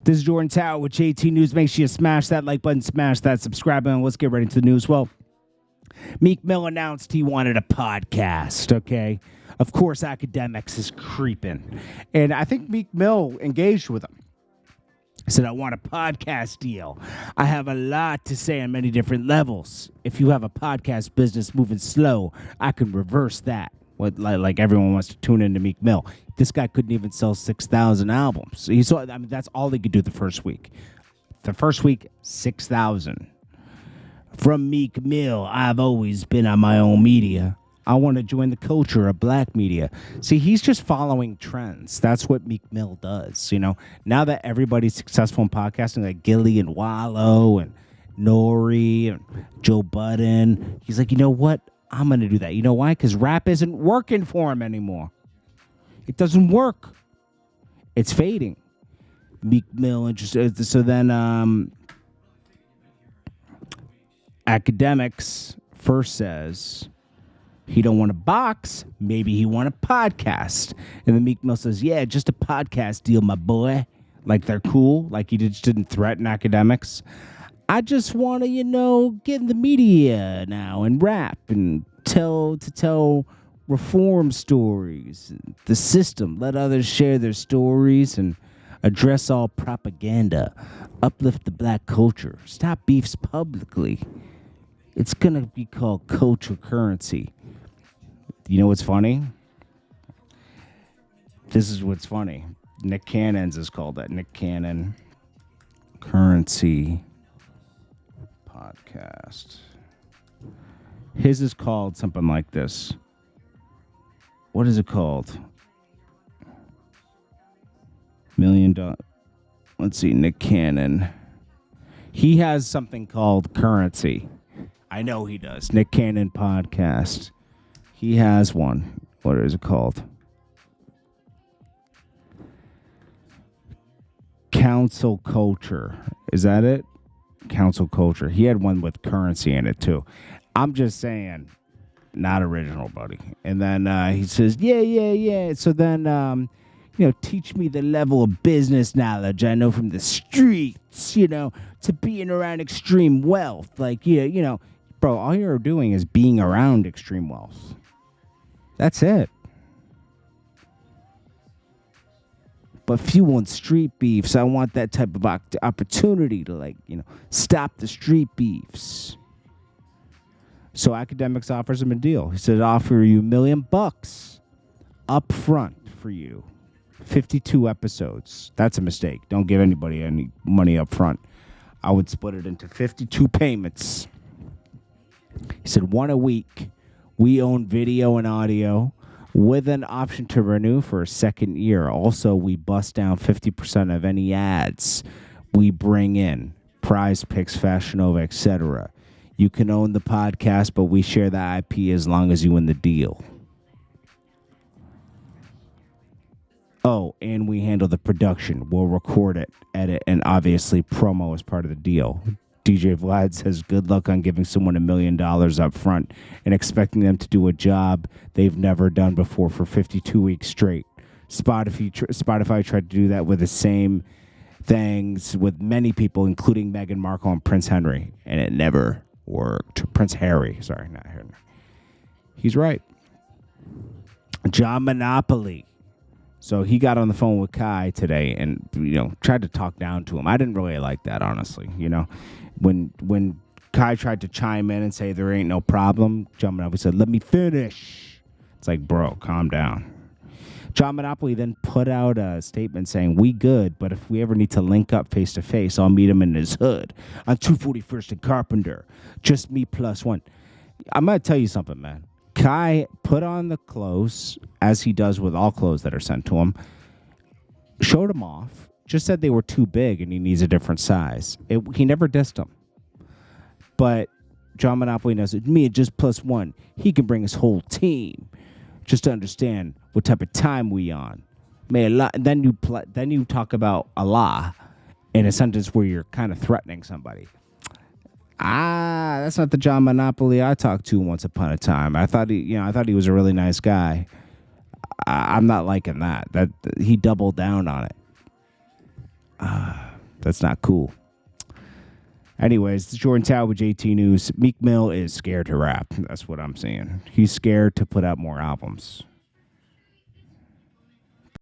This is Jordan Tower with JT News. Make sure you smash that like button, smash that subscribe button. Let's get right into the news. Well, Meek Mill announced he wanted a podcast, okay? Of course, Akademiks is creeping. And I think Meek Mill engaged with him. He said, I want a podcast deal. I have a lot to say on many different levels. If you have a podcast business moving slow, I can reverse that. Like everyone wants to tune into Meek Mill. This guy couldn't even sell 6,000 albums. That's all he could do the first week. The first week, 6,000. From Meek Mill, I've always been on my own media. I want to join the culture of black media. See, he's just following trends. That's what Meek Mill does. You know, now that everybody's successful in podcasting, like Gilly and Wallow and Nori and Joe Budden, he's like, you know what? I'm going to do that. You know why? Because rap isn't working for him anymore. It doesn't work. It's fading. Meek Mill interested. So then Akademiks first says he don't want a box. Maybe he want a podcast. And then Meek Mill says, yeah, just a podcast deal, my boy. Like they're cool. Like he just didn't threaten Akademiks. I just want to, get in the media now and rap and tell reform stories, the system, let others share their stories and address all propaganda, uplift the black culture, stop beefs publicly. It's going to be called culture currency. You know what's funny? This is what's funny. Nick Cannon's is called that. Nick Cannon Currency Podcast. His is called something like this. What is it called? $1 million. Let's see, Nick Cannon. He has something called Currency. I know he does. Nick Cannon Podcast. He has one. What is it called? Council Culture. Is that it? Council Culture. He had one with currency in it too. I'm just saying, not original, buddy. And then he says, yeah. So then, teach me the level of business knowledge I know from the streets, to being around extreme wealth. Like, bro, all you're doing is being around extreme wealth. That's it. But fueling street beefs, I want that type of opportunity to, stop the street beefs. So Akademiks offers him a deal. He said, offer you $1 million up front for you. 52 episodes. That's a mistake. Don't give anybody any money up front. I would split it into 52 payments. He said, one a week. We own video and audio with an option to renew for a second year. Also, we bust down 50% of any ads we bring in. Prize Picks, Fashion Nova, etc. You can own the podcast, but we share the IP as long as you win the deal. Oh, and we handle the production. We'll record it, edit, and obviously promo as part of the deal. DJ Vlad says good luck on giving someone $1 million up front and expecting them to do a job they've never done before for 52 weeks straight. Spotify tried to do that with the same things with many people, including Meghan Markle and Prince Henry, and it never worked. Prince Harry, sorry, not Henry. He's right. John Monopoly. So he got on the phone with Kai today and, tried to talk down to him. I didn't really like that, honestly. When Kai tried to chime in and say there ain't no problem, John Monopoly said, let me finish. It's like, bro, calm down. John Monopoly then put out a statement saying, we good, but if we ever need to link up face-to-face, I'll meet him in his hood on 241st and Carpenter. Just me plus one. I'm going to tell you something, man. Kai put on the clothes, as he does with all clothes that are sent to him, showed them off, just said they were too big and he needs a different size. He never dissed them. But John Monopoly knows it. Me and just plus one, he can bring his whole team just to understand what type of time we on. Then you talk about Allah in a sentence where you're kind of threatening somebody. That's not the John Monopoly I talked to once upon a time. I thought he was a really nice guy. I'm not liking that. That he doubled down on it. That's not cool. Anyways, Jordan Tower with JT News. Meek Mill is scared to rap. That's what I'm saying. He's scared to put out more albums.